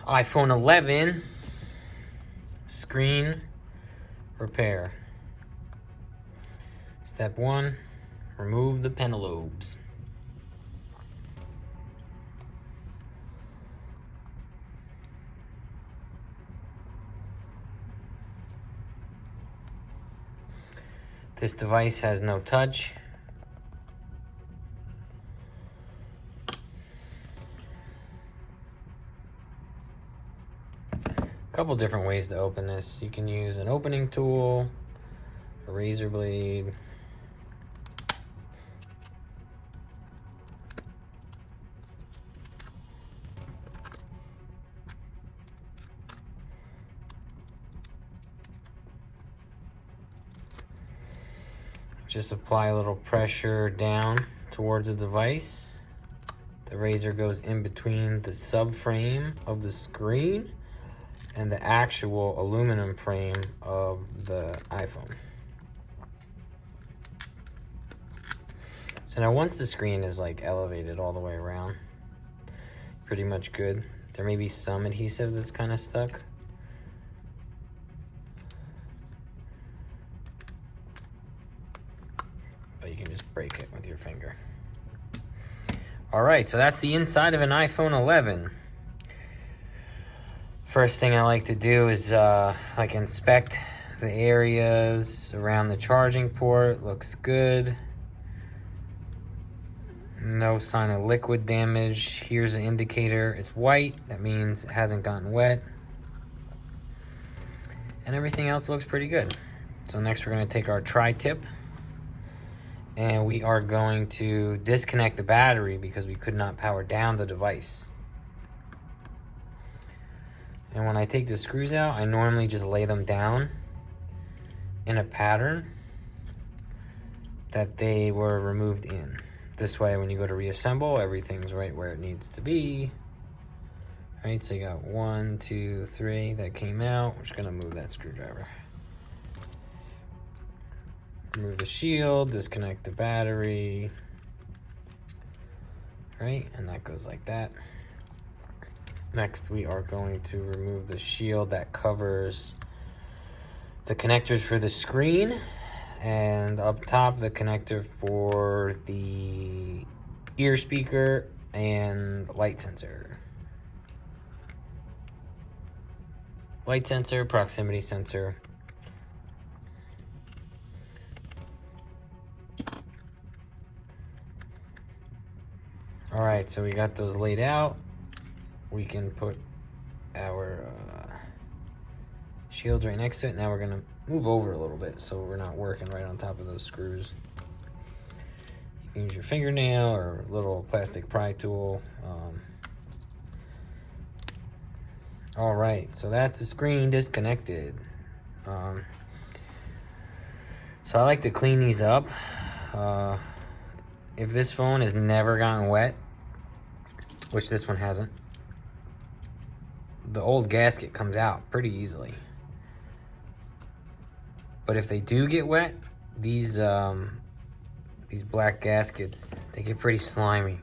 iPhone 11 screen repair. Step 1, remove the pentalobes. This device has no touch. Couple different ways to open this. You can use an opening tool, a razor blade, just apply a little pressure down towards the device. The razor goes in between the subframe of the screen and the actual aluminum frame of the iPhone. So now once the screen is like elevated all the way around, pretty much good. There may be some adhesive that's kind of stuck. But you can just break it with your finger. All right, so that's the inside of an iPhone 11. First thing I like to do is like inspect the areas around the charging port. Looks good. No sign of liquid damage. Here's an indicator. It's white. That means it hasn't gotten wet. And everything else looks pretty good. So next we're going to take our tri-tip and we are going to disconnect the battery because we could not power down the device. And when I take the screws out, I normally just lay them down in a pattern that they were removed in. This way, when you go to reassemble, everything's right where it needs to be. All right, so you got 1, 2, 3 that came out. We're just gonna move that screwdriver. Remove the shield, disconnect the battery. All right, and that goes like that. Next, we are going to remove the shield that covers the connectors for the screen, and up top, the connector for the ear speaker and light sensor. Light sensor, proximity sensor. All right, so we got those laid out. We can put our shields right next to it. Now we're gonna move over a little bit so we're not working right on top of those screws. You can use your fingernail or a little plastic pry tool. All right, so that's the screen disconnected. So I like to clean these up. If this phone has never gotten wet, which this one hasn't, the old gasket comes out pretty easily. But if they do get wet, these black gaskets, they get pretty slimy.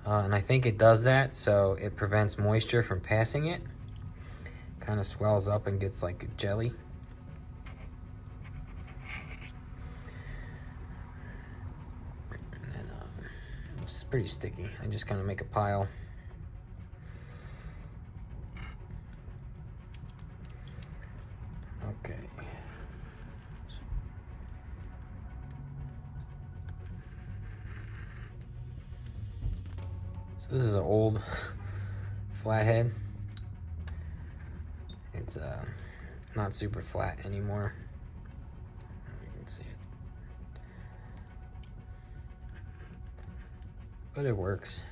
And I think it does that so it prevents moisture from passing it. Kind of swells up and gets like a jelly. And then it's pretty sticky. I just kind of make a pile. Okay. So this is an old flathead. It's not super flat anymore. You can see it. But it works.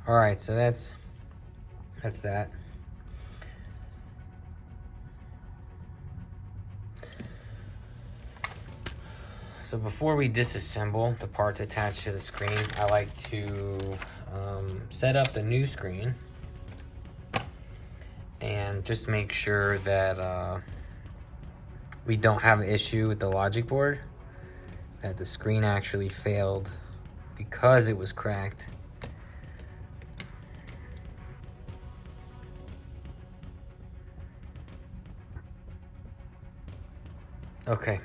All right, so that's that. So before we disassemble the parts attached to the screen, I like to set up the new screen and just make sure that we don't have an issue with the logic board. that the screen actually failed because it was cracked. Okay,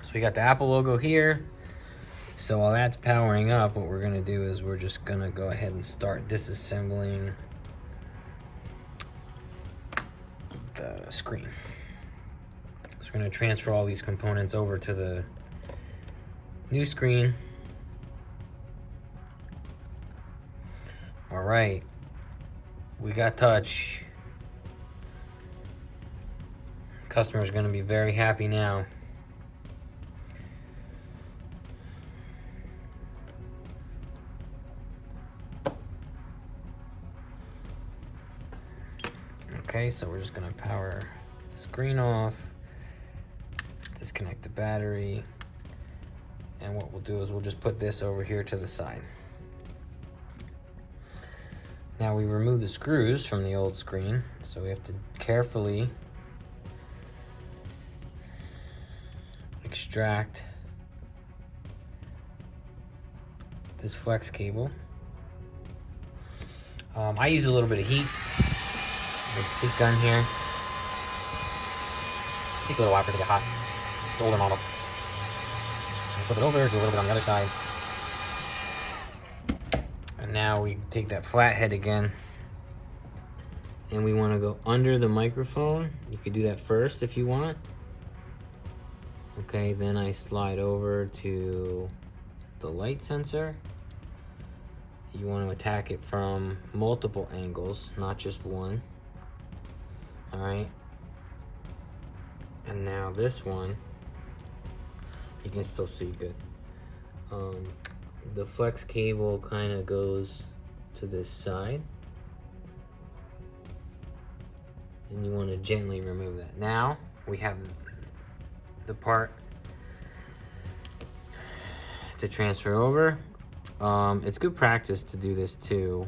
so we got the Apple logo here. So while that's powering up, what we're gonna do is we're just gonna go ahead and start disassembling the screen. So we're gonna transfer all these components over to the new screen. All right, we got touch. Customer's gonna be very happy now. Okay, so we're just gonna power the screen off, disconnect the battery, and what we'll do is we'll just put this over here to the side. Now we remove the screws from the old screen, so we have to carefully extract this flex cable. I use a little bit of heat. The heat gun here. Takes a little while for it to get hot. It's an older model. Flip it over, do a little bit on the other side. And now we take that flathead again. And we want to go under the microphone. You could do that first if you want. Okay, then I slide over to the light sensor. You want to attack it from multiple angles, not just one. All right. And now this one, you can still see good. The flex cable kind of goes to this side. And you want to gently remove that. Now we have the part to transfer over. It's good practice to do this too.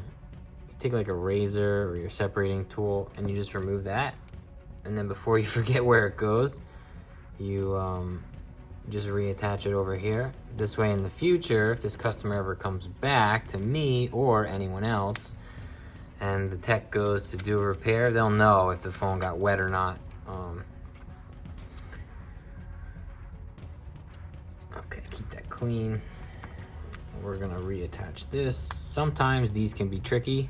You take like a razor or your separating tool and you just remove that. And then before you forget where it goes, you just reattach it over here. This way in the future, if this customer ever comes back to me or anyone else, and the tech goes to do a repair, they'll know if the phone got wet or not. Okay, keep that clean. We're gonna reattach this. Sometimes these can be tricky.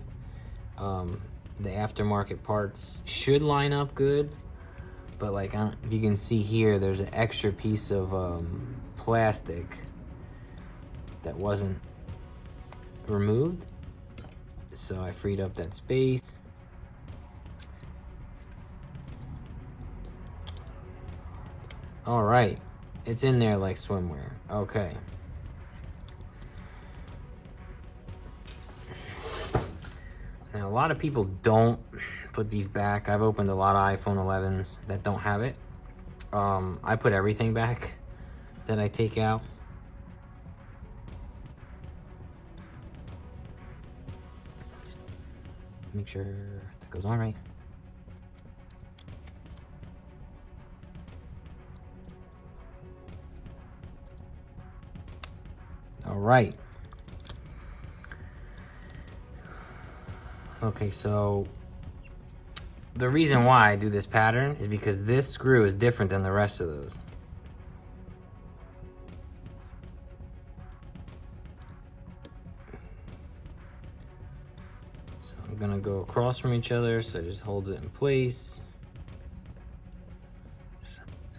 The aftermarket parts should line up good, but like if you can see here, there's an extra piece of plastic that wasn't removed. So I freed up that space. All right, it's in there like swimwear. Okay. Now, a lot of people don't put these back. I've opened a lot of iPhone 11s that don't have it. I put everything back that I take out. Make sure that goes on right. All right. Okay, so the reason why I do this pattern is because this screw is different than the rest of those. So I'm gonna go across from each other, so just hold it in place.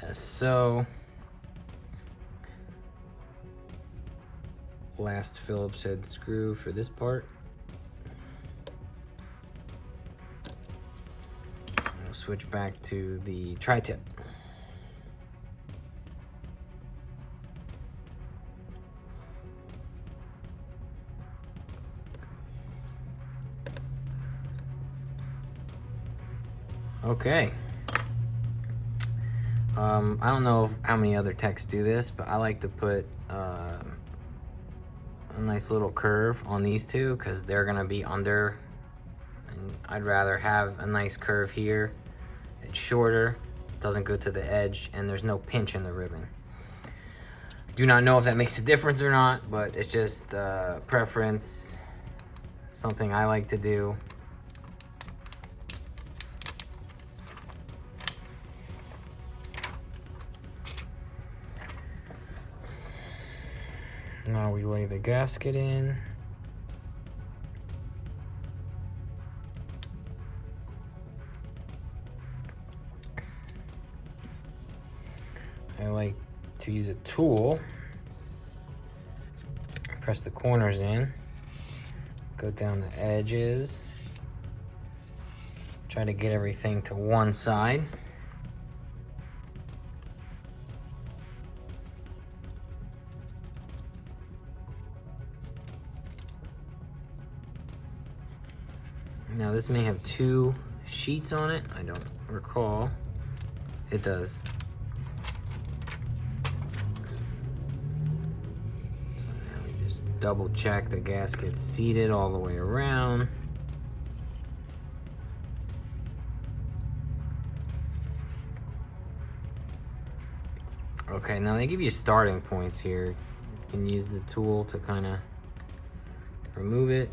As so. Last Phillips head screw for this part. We'll switch back to the tri-tip. Okay. I don't know how many other techs do this, but I like to put a nice little curve on these two because they're gonna be under, and I'd rather have a nice curve here. It's shorter, doesn't go to the edge, and there's no pinch in the ribbon. Do not know if that makes a difference or not, but it's just preference, something I like to do. Now we lay the gasket in. I like to use a tool. Press the corners in. Go down the edges. Try to get everything to one side. Now this may have 2 sheets on it. I don't recall. It does. So now we just double check the gasket's seated all the way around. Okay, now they give you starting points here. You can use the tool to kind of remove it.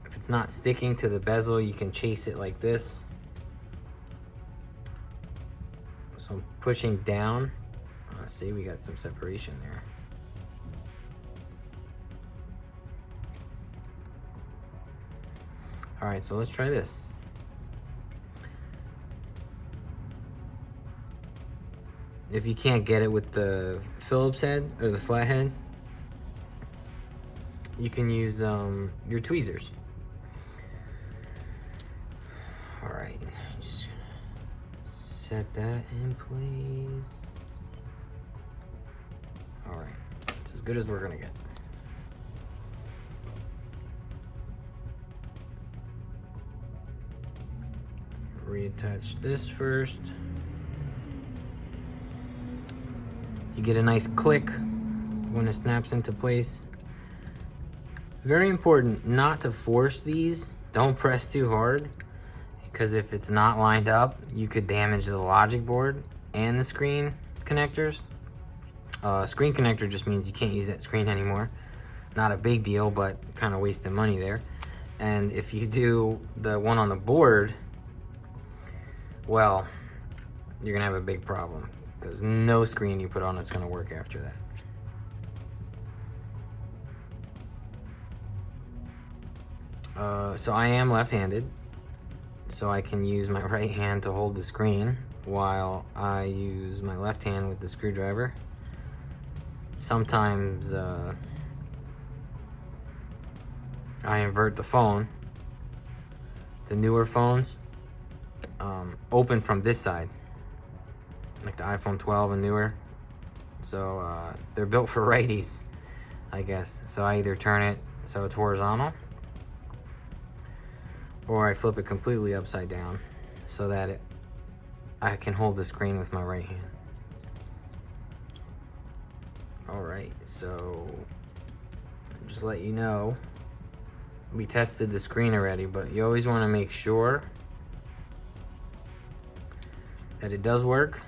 If it's not sticking to the bezel, you can chase it like this. So I'm pushing down. See, we got some separation there. All right, so let's try this. If you can't get it with the Phillips head or the flathead, you can use your tweezers. All right, just gonna set that in place. All right, it's as good as we're gonna get. Reattach this first. You get a nice click when it snaps into place. Very important not to force these. Don't press too hard, because if it's not lined up, you could damage the logic board and the screen connectors. Screen connector just means you can't use that screen anymore. Not a big deal, but kind of wasting money there. And if you do the one on the board, well, you're gonna have a big problem, because no screen you put on it's gonna work after that. So I am left-handed, so I can use my right hand to hold the screen while I use my left hand with the screwdriver. Sometimes I invert the phone. The newer phones open from this side, like the iPhone 12 and newer. So they're built for righties, I guess. So I either turn it so it's horizontal, or I flip it completely upside down so that I can hold the screen with my right hand. All right, so just let you know, we tested the screen already, but you always want to make sure that it does work.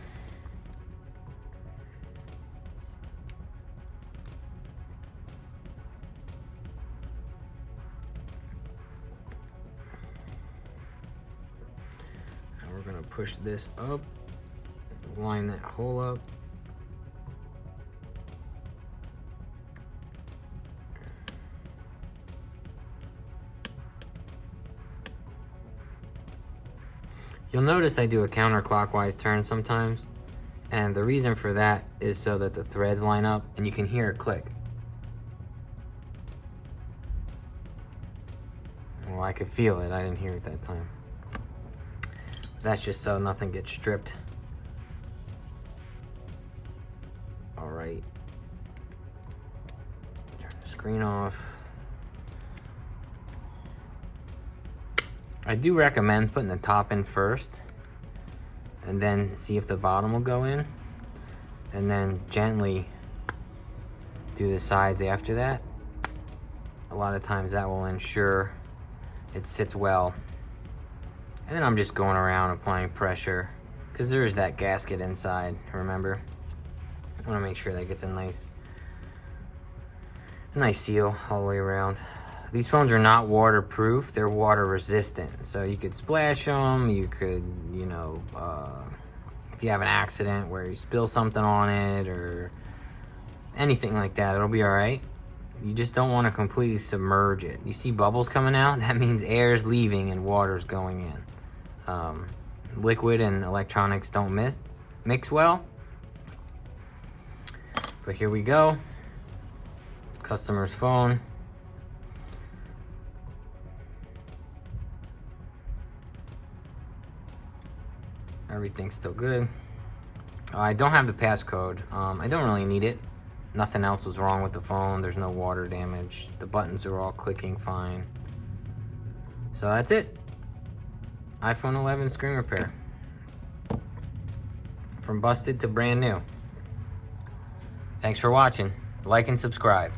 And we're gonna push this up, line that hole up. You'll notice I do a counterclockwise turn sometimes, and the reason for that is so that the threads line up and you can hear a click. Well, I could feel it, I didn't hear it that time. That's just so nothing gets stripped. All right, turn the screen off. I do recommend putting the top in first and then see if the bottom will go in, and then gently do the sides after that. A lot of times that will ensure it sits well. And then I'm just going around applying pressure, because there is that gasket inside, remember? I want to make sure that gets a nice seal all the way around. These phones are not waterproof, they're water resistant. So you could splash them, you could, you know, if you have an accident where you spill something on it or anything like that, it'll be all right. You just don't want to completely submerge it. You see bubbles coming out? That means air's leaving and water's going in. Liquid and electronics don't mix well. But here we go. Customer's phone. Everything's still good. I don't have the passcode. I don't really need it. Nothing else was wrong with the phone. There's no water damage. The buttons are all clicking fine. So that's it. iPhone 11 screen repair. From busted to brand new. Thanks for watching. Like and subscribe.